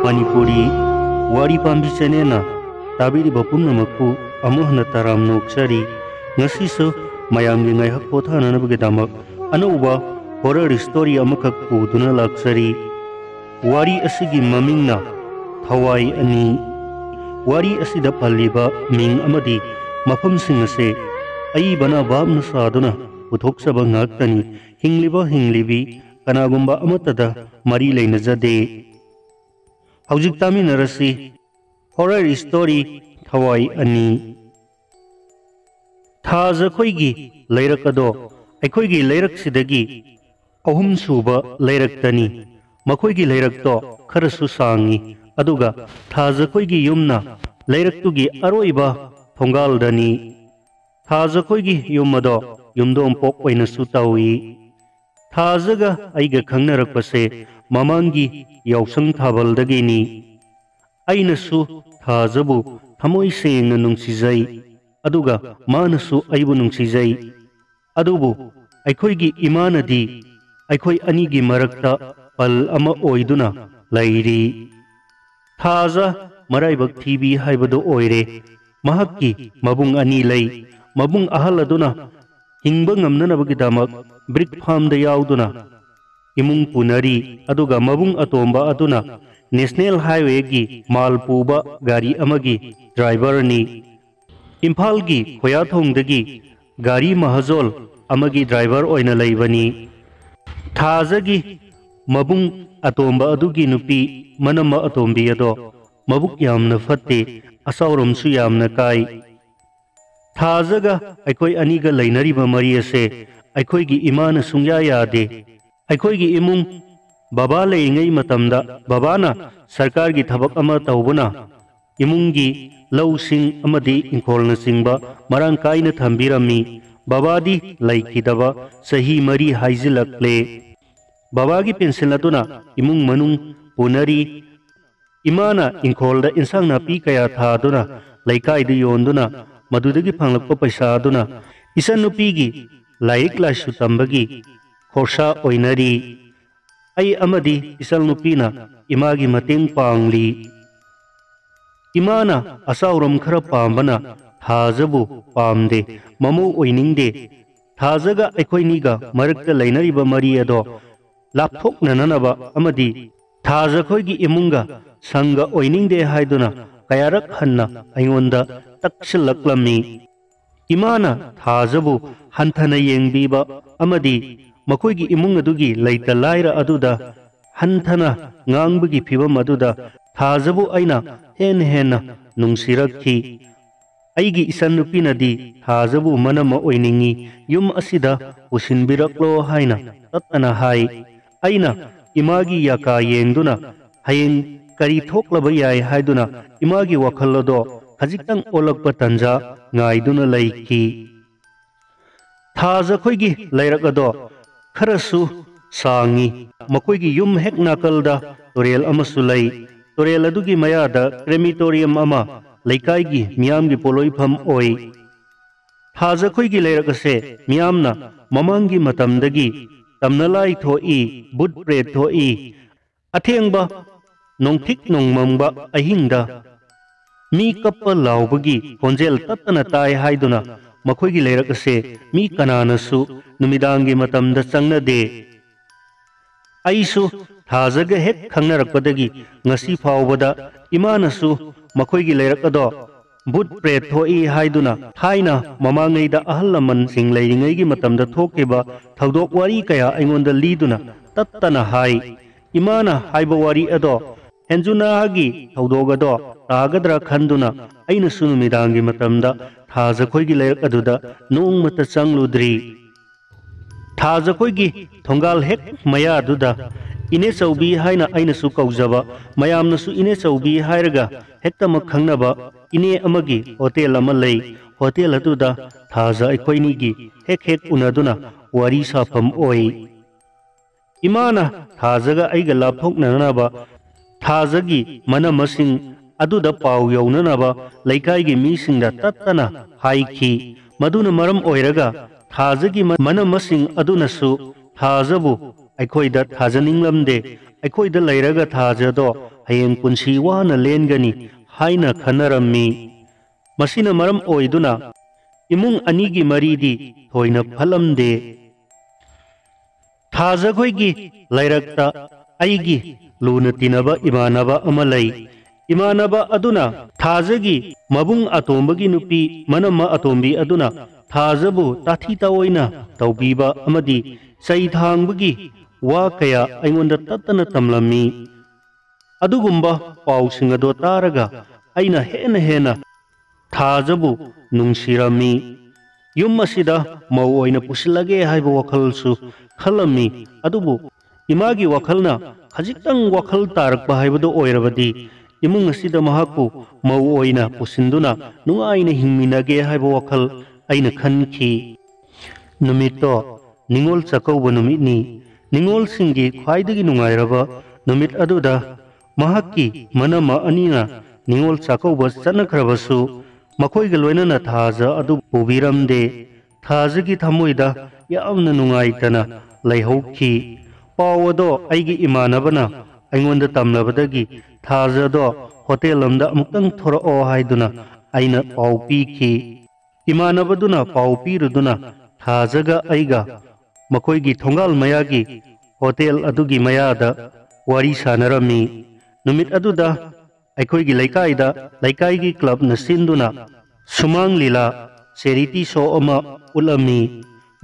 Manipuri Wari Pambi Chanena Tabiri Bapumnamakpu Amuhana Taram Noksari Ngasiso Mayamgi Ngaihak Pothana Nabagadamak Anuba Horror Story Amakak Puduna Laksari Wari Asigi Mamingna Thawai Ani Wari Asida Paliba Ming Amadi Mafam Singase Aibana Babna Saduna Uthoksaba Ngaktani Hingliba Hinglibi Kanagumba Amatada Mari Lainazade Haujik Tami Narasi Horror Story Thawai Ani Thaza Khoigi Lairakado Aikoigi Lairak Sidagi Ahum Suba Lairak Tani Makoigi Lairak to Karasu Sangi Aduga Thaza Khoigi Yumna Lairak Tugi Aroiba Thongal Dani Thaza Khoigi Yumado Yumdom Pok Oina Sutawi Thazaga Aiga Khangnarakpase Mamangi Yausang Thabal Dagini Ainasu Thazabu Thamoi Sengna Nungsizai Aduga Manasu Aibu Nungsizai Adubu Aikoigi Imanadi Aikoi Anigi Marakta Pal Ama Oiduna Lairi Thaza Maraibak TV Haibado Oire Mahaki Mabung Ani Lai Mabung Ahaladuna Hingbang Amnanabagidamak Brick Farm the Yauduna Imung Punari Aduga Mabung Atomba Aduna National Highway Gi Malpuba Gari Amagi Driver Ni Impal Gi Hoyathong Dagi Gari Mahazol Amagi Driver Oina Laivani Thazagi Mabung Atomba Adugi Nupi Manama Atombi Ado Mabuk Yamna Fate Asaurum Suyamna Kai Thazaga Aikoi Aniga Lainariba Mariase Aikoigi Imana Sungya Yade Aikoigi Imung Baba Laingai Matamda Babana Sarkar Gi Thabak Ama Taubuna Imungi Lau Sing Amadi Inkolna Singba Marang Kaina Thambirami Babadi Laikidaba Sahi Mari Haizilakle Babagi Pensilatuna Imung Manung Punari Imana Inkolda Insang Napi Kaya Thaduna Laikai Yonduna Madudagi Panglakpa Paisaduna Isan Nupigi Laik Lashu Tambagi Khorsa Oinari Ai Amadi Isal Nupina Imagi Mateng Pangli Imana Asauram Khara Pambana Thazabu Pamde Mamu Oiningde Thazaga Aikoiniga Marakta Lainariba Mariado Lapthok Nananaba Amadi Thaza Khoigi Imunga Sanga Oiningde Haiduna Kayarak Hanna Aingonda Takshalaklami Imana Thazabu Hantana Yengbiba Amadi Makoigi Imungadugi Laita Laira Aduda Hantana Ngangbagi Pibam Aduda Thazabu Aina Hen Nungsirakhi Aigi Isan Nupinadi Thazabu Manama Oiningi Yum Asida Usinbiraklo Haina Tatana Hai Aina Imagi Yaka Yengduna Hayeng Kari Thoklaba Yai Haiduna Imagi Wakhalodo Khajitang Olakpa Tanja Ngaiduna Laiki Thaza Khoigi Lairagado Kharasu Sangi Makoigi Yum Hek Nakalda Torel Amasulai Torel Adugi Mayada Crematorium Ama Laikaigi Miamgi Poloifam Oi Thaza Khoigi Lairagase Miamna Mamangi Matamdagi Tamnalai Thoi Bud Pre Thoi Athengba Nongthik Nongmamba Ahingda Mi Kappa Laubagi Honjel Tatana Tai Haiduna Makoigi Lairagase Mi Kananasu Numidangi Matamda Changnade Aisu Thazaga Hek Khangnarakpadagi Ngasi Faubada Imanasu Makoigi Lairakado Bud Pre Thoi Haiduna Thaina Mamangaida Ahalaman Sing Lairingaigi Matamda Thokeba Thaudok Wari Kaya Aingonda Liduna Tattana Hai Imana Haiba Wari Ado Henjuna Hagi Taudogado Tagadra Khanduna Aina Sunumidangi Matamda Thaza Khoigi Lairak Aduda Nong Mata Changludri Thaza Khoigi Thongal Hek Maya Aduda Ine Chaubi Haina Aina Su Kaujaba Mayamna Su Ine Chaubi Hairaga Hektama Khangnaba Ine Amagi Hotel Ama Lei Hotel Aduda Thaza Aikoinigi Hek Unaduna Wari Safam Oi Imana Thazaga Aiga Lapthok Nanaba Thazagi Manamasing Aduda Pau Yaunanaba Laikaigi Misingda Tattana Haiki Maduna Maram Oiraga Thazagi Manamasing Adunasu Thazabu ꯑꯩꯈꯣꯏꯗ ꯊꯥꯖꯅꯤꯡꯂꯝꯗꯦ ꯑꯩꯈꯣꯏꯗ ꯂꯩꯔꯒ ꯊꯥꯖꯗꯣ ꯍꯌꯦꯡ ꯄꯨꯟꯁꯤ ꯋꯥꯅ ꯂꯦꯟꯒꯅꯤ ꯍꯥꯏꯅ ꯈꯟꯅꯔꯝꯃꯤ ꯃꯁꯤꯅ ꯃꯔꯝ ꯑꯣꯏꯗꯨꯅ ꯏꯃꯨꯡ ꯑꯅꯤꯒꯤ ꯃꯔꯤꯗꯤ ꯊꯣꯏꯅ ꯐꯠꯂꯝꯗꯦ ꯊꯥꯖꯈꯣꯏꯒꯤ ꯂꯩꯔꯛꯇ ꯑꯩꯒꯤ ꯂꯨꯅ ꯇꯤꯟꯅꯕ ꯏꯃꯥꯟꯅꯕ ꯑꯃ ꯂꯩ ꯏꯃꯥꯟꯅꯕ ꯑꯗꯨꯅ ꯊꯥꯖꯒꯤ ꯃꯕꯨꯡ ꯑꯇꯣꯝꯕꯒꯤ ꯅꯨꯄꯤ ꯃꯅꯝꯃ ꯑꯇꯣꯝꯕꯤ ꯑꯗꯨꯅ ꯊꯥꯖꯕꯨ ꯇꯥꯊꯤ ꯇꯥꯑꯣꯏꯅ ꯇꯧꯕꯤꯕ ꯑꯃꯗꯤ ꯆꯩ ꯊꯥꯡꯕꯒꯤ ꯋꯥ ꯀꯌꯥ ꯑꯩꯉꯣꯟꯗ ꯇꯠꯇꯅ ꯇꯝꯂꯝꯃꯤ ꯑꯗꯨꯒꯨꯝꯕ ꯄꯥꯎꯁꯤꯡ ꯑꯗꯣ ꯇꯥꯔꯒ ꯑꯩꯅ ꯍꯦꯟꯅ ꯊꯥꯖꯕꯨ ꯅꯨꯡꯁꯤꯔꯝꯃꯤ ꯌꯨꯝ ꯑꯁꯤꯗ ꯃꯧ ꯑꯣꯏꯅ ꯄꯨꯁꯤꯜꯂꯒꯦ ꯍꯥꯏꯕ ꯋꯥꯈꯜꯁꯨ ꯈꯜꯂꯝꯃꯤ ꯑꯗꯨꯕꯨ ꯏꯃꯥꯒꯤ ꯋꯥꯈꯜꯅ ꯈꯖꯤꯛꯇꯪ ꯋꯥꯈꯜ ꯇꯥꯔꯛꯄ ꯍꯥꯏꯕꯗꯨ ꯑꯣꯏꯔꯕꯗꯤ ꯏꯃꯨꯡ ꯑꯁꯤꯗ ꯃꯍꯥꯛꯄꯨ ꯃꯧ ꯑꯣꯏꯅ ꯄꯨꯁꯤꯟꯗꯨꯅ ꯅꯨꯡꯉꯥꯏꯅ ꯍꯤꯡꯃꯤꯟꯅꯒꯦ ꯍꯥꯏꯕ ꯋꯥꯈꯜ ꯑꯩꯅ ꯈꯟꯈꯤ ꯅꯨꯃꯤꯠꯇꯣ ꯅꯤꯉꯣꯜ ꯆꯥꯛꯀꯧꯕ ꯅꯨꯃꯤꯠꯅꯤ ꯅꯤꯉꯣꯜꯁꯤꯡꯒꯤ ꯈ꯭ꯋꯥꯏꯗꯒꯤ ꯅꯨꯡꯉꯥꯏꯔꯕ ꯅꯨꯃꯤꯠ ꯑꯗꯨꯗ ꯃꯍꯥꯛꯀꯤ ꯃꯅꯝꯃ ꯑꯅꯤꯅ ꯅꯤꯉꯣꯜ ꯆꯥꯛꯀꯧꯕ ꯆꯠꯅꯈ꯭ꯔꯕꯁꯨ ꯃꯈꯣꯏꯒ ꯂꯣꯏꯅꯅ ꯊꯥꯖ ꯑꯗꯨ ꯄꯨꯕꯤꯔꯝꯗꯦ ꯊꯥꯖꯒꯤ ꯊꯃꯣꯏꯗ ꯌꯥꯝꯅ ꯅꯨꯡꯉꯥꯏꯇꯅ ꯂꯩꯍꯧꯈꯤ ꯄꯥꯎ ꯑꯗꯣ ꯑꯩꯒꯤ ꯏꯃꯥꯟꯅꯕꯅ ꯑꯩꯉꯣꯟꯗ ꯇꯝꯂꯕꯗꯒꯤ ꯊꯥꯖꯗꯣ ꯍꯣꯇꯦꯜ ꯑꯃꯗ ꯑꯃꯨꯛꯇꯪ ꯊꯣꯔꯛꯑꯣ ꯍꯥꯏꯗꯨꯅ ꯑꯩꯅ ꯄꯥꯎ ꯄꯤꯈꯤ ꯏꯃꯥꯟꯅꯕꯗꯨꯅ ꯄꯥꯎ ꯄꯤꯔꯨꯗꯨꯅ ꯊꯥꯖꯒ ꯑꯩꯒ ꯃꯈꯣꯏꯒꯤ ꯊꯣꯡꯒꯥꯜ ꯃꯌꯥꯒꯤ ꯍꯣꯇꯦꯜ ꯑꯗꯨꯒꯤ ꯃꯌꯥꯗ ꯋꯥꯔꯤ ꯁꯥꯅꯔꯝꯃꯤ ꯅꯨꯃꯤꯠ ꯑꯗꯨꯗ ꯑꯩꯈꯣꯏꯒꯤ ꯂꯩꯀꯥꯏꯗ ꯂꯩꯀꯥꯏꯒꯤ ꯀ꯭ꯂꯕꯅ ꯁꯤꯟꯗꯨꯅ ꯁꯨꯃꯥꯡ ꯂꯤꯂꯥ ꯆꯦꯔꯤꯇꯤ ꯁꯣ ꯑꯃ ꯎꯠꯂꯝꯃꯤ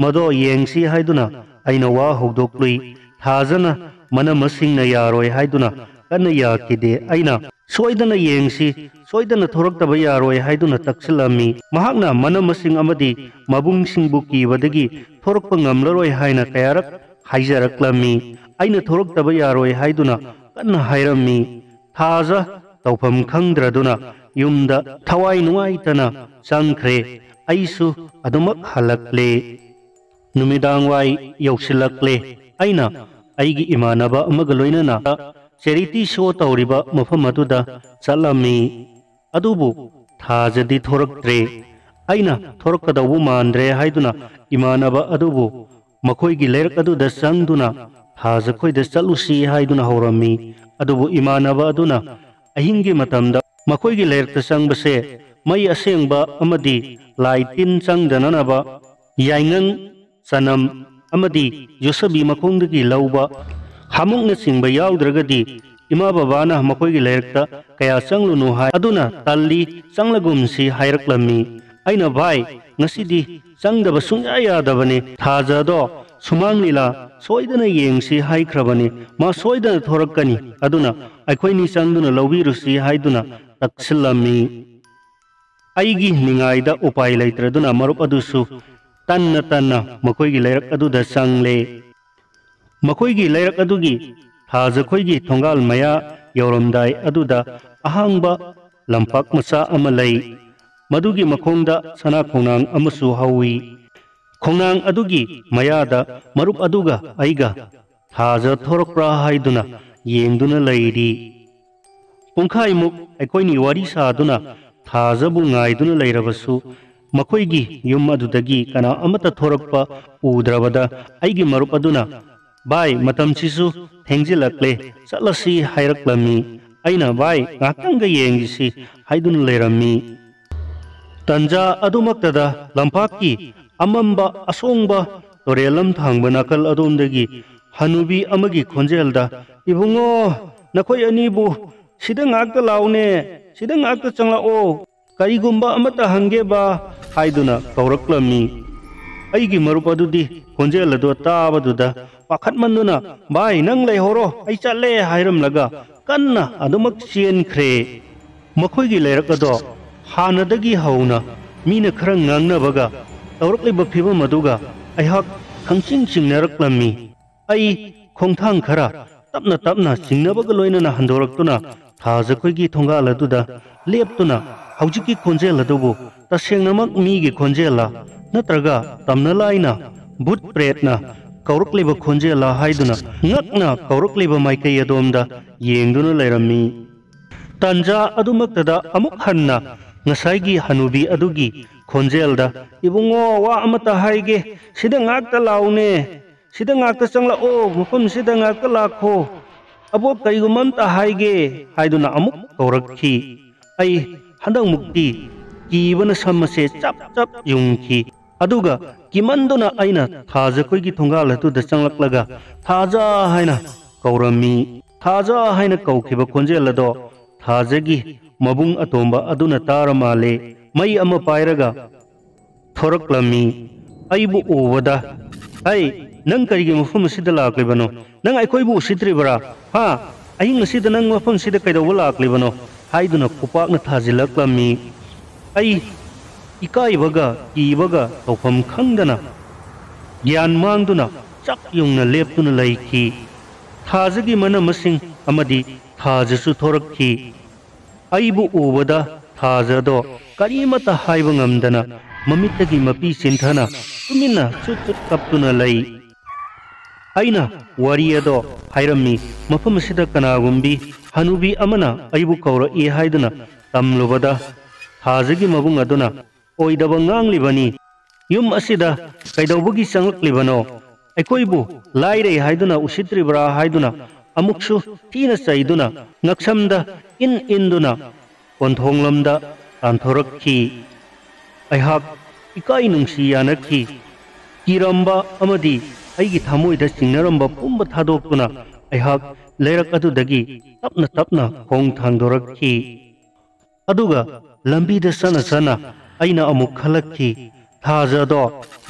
ꯃꯗꯣ ꯌꯦꯡꯁꯤ ꯍꯥꯏꯗꯨꯅ ꯑꯩꯅ ꯋꯥ ꯍꯧꯗꯣꯛꯂꯨꯏ ꯊꯥꯖꯅ ꯃꯅꯝꯃꯁꯤꯡꯅ ꯌꯥꯔꯣꯏ ꯍꯥꯏꯗꯨꯅ ꯀꯟꯅ ꯌꯥꯈꯤꯗꯦ ꯑꯩꯅ ꯁꯣꯏꯗꯅ ꯌꯦꯡꯁꯤ ꯁꯣꯏꯗꯅ ꯊꯣꯔꯛꯇꯕ ꯌꯥꯔꯣꯏ ꯍꯥꯏꯗꯨꯅ ꯇꯛꯁꯤꯜꯂꯝꯃꯤ ꯃꯍꯥꯛꯅ ꯃꯅꯝꯃꯁꯤꯡ ꯑꯃꯗꯤ ꯃꯕꯨꯡꯁꯤꯡꯕꯨ ꯀꯤꯕꯗꯒꯤ ꯊꯣꯔꯛꯄ ꯉꯝꯂꯔꯣꯏ ꯍꯥꯏꯅ ꯀꯌꯥꯔꯛ ꯍꯥꯏꯖꯔꯛꯂꯝꯃꯤ ꯑꯩꯅ ꯊꯣꯔꯛꯇꯕ ꯌꯥꯔꯣꯏ ꯍꯥꯏꯗꯨꯅ ꯀꯟꯅ ꯍꯥꯏꯔꯝꯃꯤ ꯊꯥꯖ ꯇꯧꯐꯝ ꯈꯪꯗ꯭ꯔꯗꯨꯅ ꯌꯨꯝꯗ ꯊꯋꯥꯏ ꯅꯨꯡꯉꯥꯏꯇꯅ ꯆꯪꯈ꯭ꯔꯦ ꯑꯩꯁꯨ ꯑꯗꯨꯃꯛ ꯍꯜꯂꯛꯂꯦ ꯅꯨꯃꯤꯗꯥꯡꯋꯥꯏ ꯌꯧꯁꯤꯜꯂꯛꯂꯦ ꯑꯩꯅ ꯑꯩꯒꯤ ꯏꯃꯥꯟꯅꯕ ꯑꯃꯒ ꯂꯣꯏꯅꯅ ꯆꯦꯔꯤꯇꯤ ꯁꯣ ꯇꯧꯔꯤꯕ ꯃꯐꯝ ꯑꯗꯨꯗ ꯆꯠꯂꯝꯃꯤ ꯑꯗꯨꯕꯨ ꯊꯥꯖꯗꯤ ꯊꯣꯔꯛꯇ꯭ꯔꯦ ꯑꯩꯅ ꯊꯣꯔꯛꯀꯗꯧꯕ ꯃꯥꯟꯗ꯭ꯔꯦ ꯍꯥꯏꯗꯨꯅ ꯏꯃꯥꯟꯅꯕ ꯑꯗꯨꯕꯨ ꯃꯈꯣꯏꯒꯤ ꯂꯩꯔꯛ ꯑꯗꯨꯗ ꯆꯪꯗꯨꯅ ꯊꯥꯖꯈꯣꯏꯗ ꯆꯠꯂꯨꯁꯤ ꯍꯥꯏꯗꯨꯅ ꯍꯧꯔꯝꯃꯤ ꯑꯗꯨꯕꯨ ꯏꯃꯥꯟꯅꯕ ꯑꯗꯨꯅ ꯑꯍꯤꯡꯒꯤ ꯃꯇꯝꯗ ꯃꯈꯣꯏꯒꯤ ꯂꯩꯔꯛꯇ ꯆꯪꯕꯁꯦ ꯃꯩ ꯑꯁꯦꯡꯕ ꯑꯃꯗꯤ ꯂꯥꯏ ꯇꯤꯟ ꯆꯪꯗꯅꯅꯕ ꯌꯥꯏꯉꯪ ꯆꯅꯝ ꯑꯃꯗꯤ ꯌꯣꯠꯁꯕꯤ ꯃꯈꯣꯡꯗꯒꯤ ꯂꯧꯕ ꯍꯥꯃꯨꯛꯅꯆꯤꯡꯕ ꯌꯥꯎꯗ꯭ꯔꯒꯗꯤ ꯏꯃꯥ ꯕꯕꯥꯅ ꯃꯈꯣꯏꯒꯤ ꯂꯩꯔꯛꯇ ꯀꯌꯥ ꯆꯪꯂꯨꯅꯨ ꯍꯥꯏ ꯑꯗꯨꯅ ꯇꯜꯂꯤ ꯆꯪꯂꯒꯨꯝꯁꯤ ꯍꯥꯏꯔꯛꯂꯝꯃꯤ ꯑꯩꯅ ꯚꯥꯏ ꯉꯁꯤꯗꯤ ꯆꯪꯗꯕ ꯁꯨꯡꯌꯥ ꯌꯥꯗꯕꯅꯤ ꯊꯥꯖꯗꯣ ꯁꯨꯃꯥꯡ ꯂꯤꯂꯥ ꯁꯣꯏꯗꯅ ꯌꯦꯡꯁꯤ ꯍꯥꯏꯈ꯭ꯔꯕꯅꯤ ꯃꯥ ꯁꯣꯏꯗꯅ ꯊꯣꯔꯛꯀꯅꯤ ꯑꯗꯨꯅ ꯑꯩꯈꯣꯏꯅꯤ ꯆꯪꯗꯨꯅ ꯂꯧꯕꯤꯔꯨꯁꯤ ꯍꯥꯏꯗꯨꯅ ꯇꯛꯁꯤꯜꯂꯝꯃꯤ ꯑꯩꯒꯤ ꯅꯤꯡꯉꯥꯏꯗ ꯎꯄꯥꯏ ꯂꯩꯇ꯭ꯔꯗꯨꯅ ꯃꯔꯨꯞ ꯑꯗꯨꯁꯨ ꯇꯟꯅ ꯃꯈꯣꯏꯒꯤ ꯂꯩꯔꯛ ꯑꯗꯨꯗ ꯆꯪꯂꯦ ꯃꯈꯣꯏꯒꯤ ꯂꯩꯔꯛ ꯑꯗꯨꯒꯤ ꯊꯥꯖꯈꯣꯏꯒꯤ ꯊꯣꯡꯒꯥꯜ ꯃꯌꯥ ꯌꯧꯔꯝꯗꯥꯏ ꯑꯗꯨꯗ ꯑꯍꯥꯡꯕ ꯂꯝꯄꯥꯛ ꯃꯆꯥ ꯑꯃ ꯂꯩ ꯃꯗꯨꯒꯤ ꯃꯈꯣꯡꯗ ꯁꯅꯥ ꯈꯣꯡꯅꯥꯡ ꯑꯃꯁꯨ ꯍꯧꯏ ꯈꯣꯡꯅꯥꯡ ꯑꯗꯨꯒꯤ ꯃꯌꯥꯗ ꯃꯔꯨꯞ ꯑꯗꯨꯒ ꯑꯩꯒ ꯊꯥꯖ ꯊꯣꯔꯛꯄ꯭ꯔꯥ ꯍꯥꯏꯗꯨꯅ ꯌꯦꯡꯗꯨꯅ ꯂꯩꯔꯤ ꯄꯨꯡꯈꯥꯏꯃꯨꯛ ꯑꯩꯈꯣꯏꯅꯤ ꯋꯥꯔꯤ ꯁꯥꯗꯨꯅ ꯊꯥꯖꯕꯨ ꯉꯥꯏꯗꯨꯅ ꯂꯩꯔꯕꯁꯨ ꯃꯈꯣꯏꯒꯤ ꯌꯨꯝ ꯑꯗꯨꯗꯒꯤ ꯀꯅꯥ ꯑꯃꯠꯇ ꯊꯣꯔꯛꯄ ꯎꯗ꯭ꯔꯕꯗ ꯑꯩꯒꯤ ꯃꯔꯨꯞ ꯑꯗꯨꯅ ꯚꯥꯏ ꯃꯇꯝꯁꯤꯁꯨ ꯊꯦꯡꯖꯤꯜꯂꯛꯂꯦ ꯆꯠꯂꯁꯤ ꯍꯥꯏꯔꯛꯂꯝꯃꯤ ꯑꯩꯅ ꯚꯥꯏ ꯉꯥꯛꯇꯪꯒ ꯌꯦꯡꯈꯤꯁꯤ ꯍꯥꯏꯗꯨꯅ ꯂꯩꯔꯝꯃꯤ ꯇꯟꯖꯥ ꯑꯗꯨꯃꯛꯇꯗ ꯂꯝꯄꯥꯛꯀꯤ ꯑꯃꯝꯕ ꯑꯁꯣꯡꯕ ꯇꯨꯔꯦꯜ ꯂꯝꯊꯥꯡꯕ ꯅꯥꯀꯜ ꯑꯗꯣꯝꯗꯒꯤ ꯍꯅꯨꯕꯤ ꯑꯃꯒꯤ ꯈꯣꯟꯖꯦꯜꯗ ꯏꯕꯨꯡꯉꯣ ꯅꯈꯣꯏ ꯑꯅꯤꯕꯨ ꯁꯤꯗ ꯉꯥꯛꯇ ꯂꯥꯎꯅꯦ ꯁꯤꯗ ꯉꯥꯛꯇ ꯆꯪꯂꯛꯑꯣ ꯀꯔꯤꯒꯨꯝꯕ ꯑꯃꯠꯇ ꯍꯪꯒꯦꯕ ꯍꯥꯏꯗꯨꯅ ꯀꯧꯔꯛꯂꯝꯃꯤ ꯑꯩꯒꯤ ꯃꯔꯨꯞ ꯑꯗꯨꯗꯤ ꯈꯣꯟꯖꯦꯜ ꯑꯗꯨ ꯇꯥꯕꯗꯨꯗ ꯄꯥꯈꯠꯃꯟꯗꯨꯅ ꯚꯥꯏ ꯅꯪ ꯂꯩꯍꯧꯔꯣ ꯑꯩ ꯆꯠꯂꯦ ꯍꯥꯏꯔꯝꯂꯒ ꯀꯟꯅ ꯑꯗꯨꯃꯛ ꯆꯦꯟꯈ꯭ꯔꯦ ꯃꯈꯣꯏꯒꯤ ꯂꯩꯔꯛ ꯑꯗꯣ ꯍꯥꯟꯅꯗꯒꯤ ꯍꯧꯅ ꯃꯤꯅ ꯈꯔ ꯉꯥꯡꯅꯕꯒ ꯇꯧꯔꯛꯂꯤꯕ ꯐꯤꯕꯝ ꯑꯗꯨꯒ ꯑꯩꯍꯥꯛ ꯈꯪꯆꯤꯡ ꯆꯤꯡꯅꯔꯛꯂꯝꯃꯤ ꯑꯩ ꯈꯣꯡꯊꯥꯡ ꯈꯔ ꯇꯞꯅ ꯆꯤꯡꯅꯕꯒ ꯂꯣꯏꯅꯅ ꯍꯟꯗꯣꯔꯛꯇꯨꯅ ꯊꯥꯖꯈꯣꯏꯒꯤ ꯊꯣꯡꯒꯥꯜ ꯑꯗꯨꯗ ꯂꯦꯞꯇꯨꯅ ꯍꯧꯖꯤꯛꯀꯤ ꯈꯣꯟꯖꯦꯜ ꯑꯗꯨꯕꯨ ꯇꯁꯦꯡꯅꯃꯛ ꯃꯤꯒꯤ ꯈꯣꯟꯖꯦꯜꯂ ꯅꯠꯇ꯭ꯔꯒ ꯇꯝꯅ ꯂꯥꯏꯅ ꯚꯨꯠ ꯄ꯭ꯔꯦꯠꯅ ꯀꯧꯔꯛꯂꯤꯕ ꯈꯣꯟꯖꯦꯜꯂ ꯍꯥꯏꯗꯨꯅ ꯉꯛꯅ ꯀꯧꯔꯛꯂꯤꯕ ꯃꯥꯏꯀꯩ ꯑꯗꯣꯝꯗ ꯌꯦꯡꯗꯨꯅ ꯂꯩꯔꯝꯃꯤ ꯇꯟꯖꯥ ꯑꯗꯨꯃꯛꯇꯗ ꯑꯃꯨꯛ ꯍꯟꯅ ꯉꯁꯥꯏꯒꯤ ꯍꯅꯨꯕꯤ ꯑꯗꯨꯒꯤ ꯈꯣꯟꯖꯦꯜꯗ ꯏꯕꯨꯡꯉꯣ ꯋꯥ ꯑꯃꯠꯇ ꯍꯥꯏꯒꯦ ꯁꯤꯗ ꯉꯥꯛꯇ ꯂꯥꯎꯅꯦ सिदा ngakta changlao mafam sida ngakta lakho abok karigumam ta haige haiduna amuk kaurakhi ai handang mukti kibana samase chap chap yungki aduga kimanduna aina thaja koigi thongal hatu da changlaklaga thaja haina kaurami thaja haina kaukhiba konjel ado thajagi mabung atomba aduna taramale mai ama pairaga thoraklami aibu ovada ai nang karigi mafum sida laklibano nang aikoibu sitribara ha aing sida nang mafum sida kaidawa laklibano haiduna kupakna thajilaklami ai ikaibaga kibaga tawfam khangdana gyan mangduna chak yungna leptuna laiki thajagi mana masing amadi thajasu thorakhi aibu ubada thajado karimata haiba ngamdana mamitagi mapi sinthana tumina chut chut kaptuna lai aina wariyado hairami mafam sida kanagumbi hanubi amana aibu kaura e haiduna tamlubada thajagi mabung aduna oidaba nganglibani yum asida kaidawbugi changlaklibano aikoibu laire haiduna usitribra haiduna amuksu tina chaiduna ngaksamda in induna konthonglamda tanthoraki aihak ikai nungsi yanaki kiramba amadi aigi thamoida singnaramba pumba thadokuna aihak leirak adudagi tapna tapna khong thangdoraki aduga lambida sana sana aina amuk khalakki thajado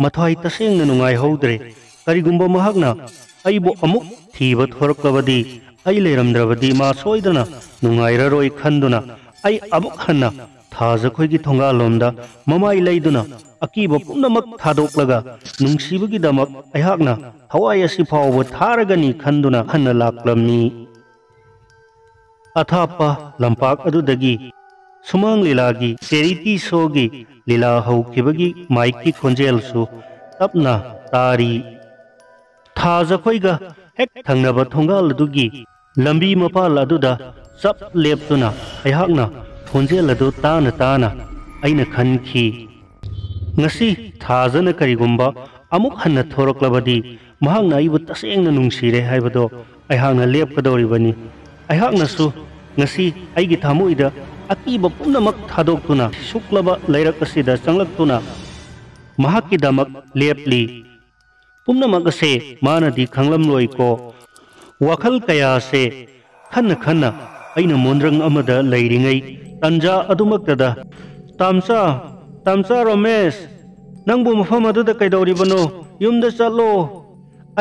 mathai tasengna nungai hodre karigumba mahakna aibo amuk thiba thoraklabadi ai leiramdrabadi ma soidana nungairaroi khanduna ai amuk hanna thaja khoigi thonga lomda mamai leiduna akiba pumnamak thadoklaga nungsibagi damak aihakna hawai asi phawba tharagani khanduna hanna laklamni athapa lampak adudagi sumang lilagi charity shogi lila haukibagi maiki khonjel su tapna tari thaja khoiga hek thangnaba thongal dugi lambi mapal aduda chap leptuna aihakna khonjel adu tana tana aina khanki ngasi thajana karigumba amuk hanna thoraklabadi mahangna ibu tasengna nungsire haibado aihakna lepkadoribani aihakna su ngasi aigi thamuida akiba pumnamak thadoktuna suklaba leirak asida changlaktuna mahakki damak lepli pumnamak ase manadi khanglamloi ko wakhal kaya se khanna khanna aina mondrang amada leiringai tanja adumaktada tamsa tamsa Ramesh nangbu mafam aduda kaidoribano yumda chatlo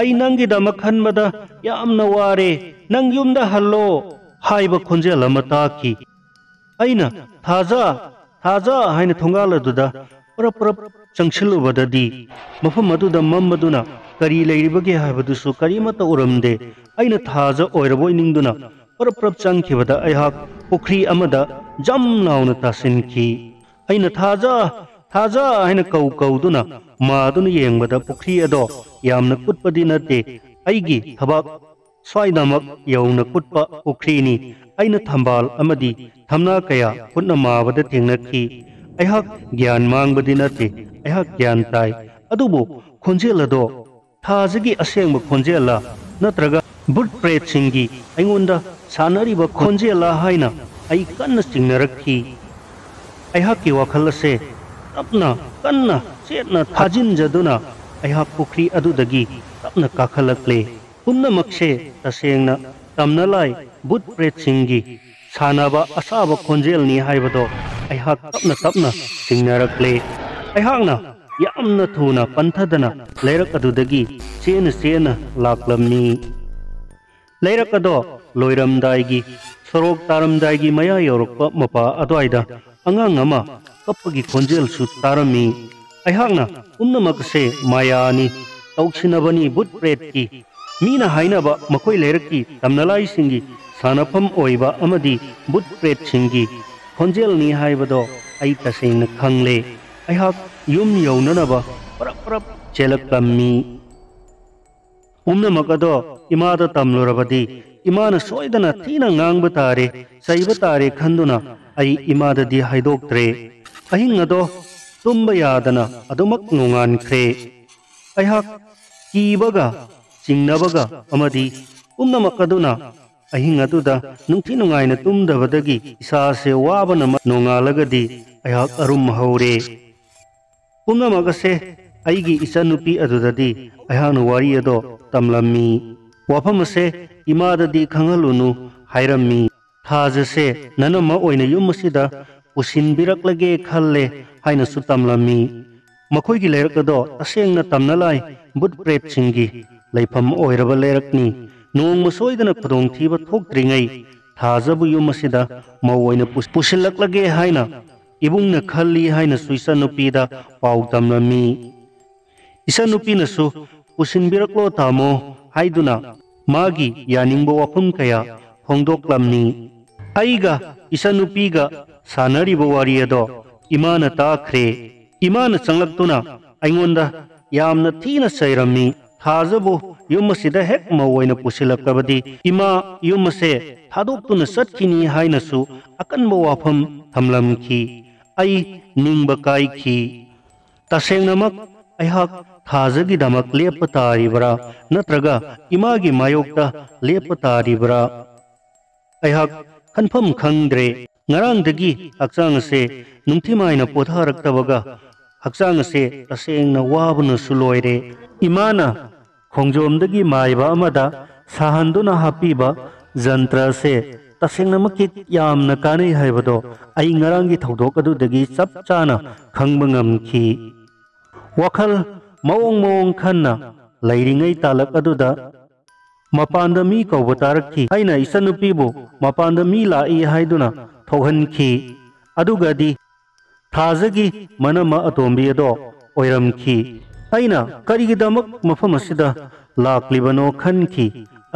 ai nangi damak khanbada yamna ware nang yumda hallo haiba khonjel ama taki aina thaja thaja haina thongal aduda prap prap changchilubadadi mafam aduda mammaduna kari leiribage haibadusu karimata uramde aina thaja oiraboi ningduna prap prap changkhibada aihak pukri amada jam launa tasinki aina thaja thaja haina kauduna maduna yengbada pukri ado yamna kutpadi nate aigi thabak swaidamak yauna kutpa pukri ni aina thambal amadi thamna kaya kunna mabada thengnaki aihak gyan mangbadi nate aihak gyan tai adubu khonjel ado thajagi asengba khonjela natraga bud pret singi aingonda sanariba khonjela haina ai kanna chingnarakhi aihakki wakhal ase tapna kanna chetna thajin jaduna aihak pukri adudagi tapna kakhalakle pumna makshe tasengna tamna lai bud pret singi sanaba asaba khonjel ni haibado aihak tapna tapna chingnarakle aihakna yamna thuna panthadana leirak adudagi chena chena laklamni leirak ado loiramdaigi sorok taramdaigi maya yorokpa mapa adwaida angang ama kapagi khonjel su tarami aihakna umnamakse mayani tauksinabani bud pret ki mina hainaba makoi leirakki tamnalai singi sanafam oiba amadi bud pret singi khonjel ni haibado ai tasengna khangle aihak yum yaunanaba prap prap chelaklammi umnamakado imada tamlurabadi imana soidana thina ngangba tare saiba tare khanduna ai imada di haidoktre ahing ado tumba yadana adumak nungan khre aihak कीबगा चिंगनबगा अमदी पुनमकदुना अहिंग अदुदा नुंथि नुंगाइना तुमदबदगी इसासे वाबना नोंगालगदी अयहाक अरुम हौरे पुनमगसे अइगी इचनुपी अदुददी अयहाकना वारी अदो तमलम्मी वाफमसे इमाददी खंगलुनु हाइरम्मी थाजसे ननम ओइना युमसिदा पुसिनबिरक्लगे खल्ले हाइनसु तमलम्मी मखोइगी लेरकदो तसेंगना तमनलाई बुट प्रेतसिंगी लेफम ओइरबा लेरकनी नोंग सोइदना खुदोंथीबा थोक्त्रिङै थाजबु युमसिदा मौइना पुसिलक्लगे हाइना इबुंगना खल्ली हाइना सुइसनुपीदा पाउ तमलम्मी इसानुपीनसु पुसिनबिरक्लो तामो हाइदुना मागी यानिंगबो वाफम कया फोंदोक्लम्नी अइगा इसानुपीगा सानरिबो वारी अदो इमाना ताख्रे इमाना चंगलक्तुना अइंगोंदा यामना थीना सैरम्मी थाजबो युमसिदा हेक मौइना पुसिलक्लबदी इमा युमसे थादोक्तुना सत्खिनी हाइनसु अकनबो वाफम थमलमखी अइ निंगबा काइखी तसेंगनमक अयहाक थाजगी दमक लेप तारिबरा नत्रगा इमागी मायोक्ता लेप तारिबरा अयहाक खनफम खंद्रे ngarangdagi hakchang se nungthimaina potharaktabaga hakchang se tasengna wabna suloire imana khongjomdagi maiba amada sahanduna hapiba jantra se tasengna makit yamna kanai haibado ai ngarangi thodok adudagi chap chana khangba ngamki wakhal mawong khanna lairingai talak aduda mapanda mi kauba tarakhi aina isanupibu mapanda mi lai haiduna थोहनखी अदुगदी थाजगी मनमा अतोंबी अदो ओइरमखी अइना करिगिदमक मफम असिदा लाक्लिबनो खनखी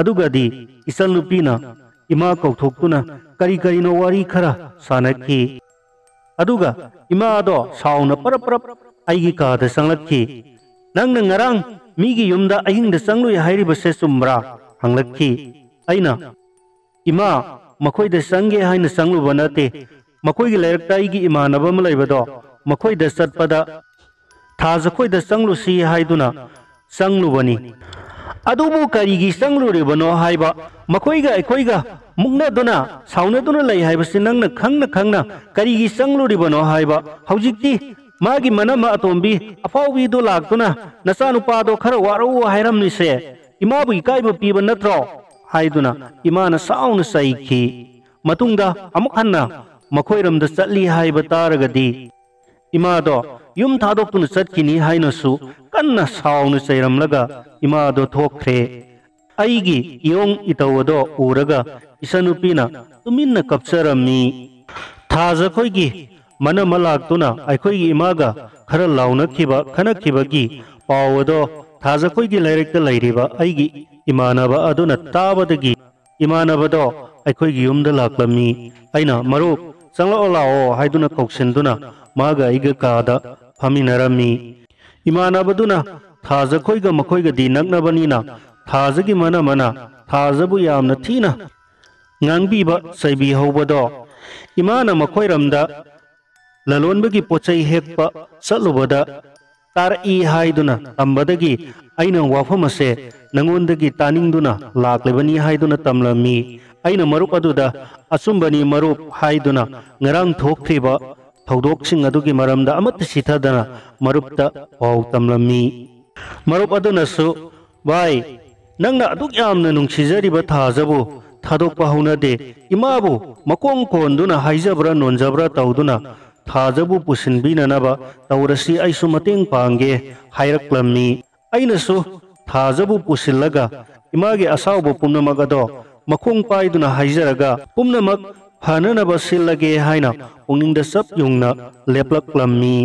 अदुगदी इचलनुपीना इमा कौथोक्तुना करी करिनो वारी खरा सानखी अदुगा इमा अदो साउना परपरप आइगी कादा संगलखी नंगना ngarang मीगी युमदा अहिंगदा संगलुय हाइरिबसे सुमब्रा हंगलखी अइना इमा मखोइदा संगे हाइना संगलुबा नते मखोइगी लेरक्ताइगी इमानबा अमा लैबदो मखोइदा चटपदा थाजखोइदा संगलुसी हाइदुना संगलुबनी अदुबु करिगी संगलुरिबनो हाइबा मखोइगा अखोइगा मुक्नदुना साउनदुना लै हाइबसि नंगना खंगना करिगी संगलुरिबनो हाइबा हौजिक्ति मागी मनमा अतोंबी अफाउबीदो लाक्तुना नचानुपादो खरा वारौ हाइरमनिसे इमाबु इकाइबा पीबा नत्रो हाइदुना इमाना साउना सैखी मतुंगदा अमुक हन्ना मखोइरमदा चटली हाइबा तारगदी इमादो युम थादोक्तुना चटकिनी हाइनसु कन्ना साउना चैरमलगा इमादो थोख्रे अइगी इयोंग इतवदो उरगा इसानुपीना तुमिन्ना कपचरमनी थाजखोइगी मनमा लाक्तुना अखोइगी इमागा खरा लाउनखिबा खनखिबगी पावदो थाजखोइगी लैरक्ता लैरिबा अइगी इमानबा अदुना ताबदगी इमानबदो अखोइगी युमदा लाक्लमी अइना मरुप चंगलाओ लाओ हाइदुना कौसिनदुना मागा इगा कादा फमिनरमी इमानबदुना थाजखोइगा मखोइगा दी नगनबनीना थाजगी मनमना थाजबु यामना थीना ngangbीबा सैबी हौबदो इमाना मखोइरमदा ललोनबगी पोचै हेकपा चलुबदा तारई हाइदुना तंबदगी अइना वाफमसे नंगोंदगी तानिंगदुना लाक्लेबनी हाइदुना तमलमी अइना मरुप अदुदा अचुंबनी मरुप हाइदुना ngarang थोक्थ्रिबा थौदोक्सिंग अदुगी मरमदा अमत सिथादना मरुपता पाउ तमलमी मरुप अदुनसु बाय नंगना अदुक यामना नुंगसिजरिबा थाजबु थादोक्पा हौनदे इमाबु मकोंग कोंदुना हाइजब्रा नोंजब्रा तौदुना थाजबु पुसिनबिननबा तौरसी आइसु मतेंग पांगे हाइरक्लमी अइनसु थाजबु पुसिलगा इमागे असावबु पुमनमगदो मखोंग पाइदुना हाइजरगा पुमनमक फननबा सिलगे हाइना पुंगिंगदा सब युंगना लेपलक्लमी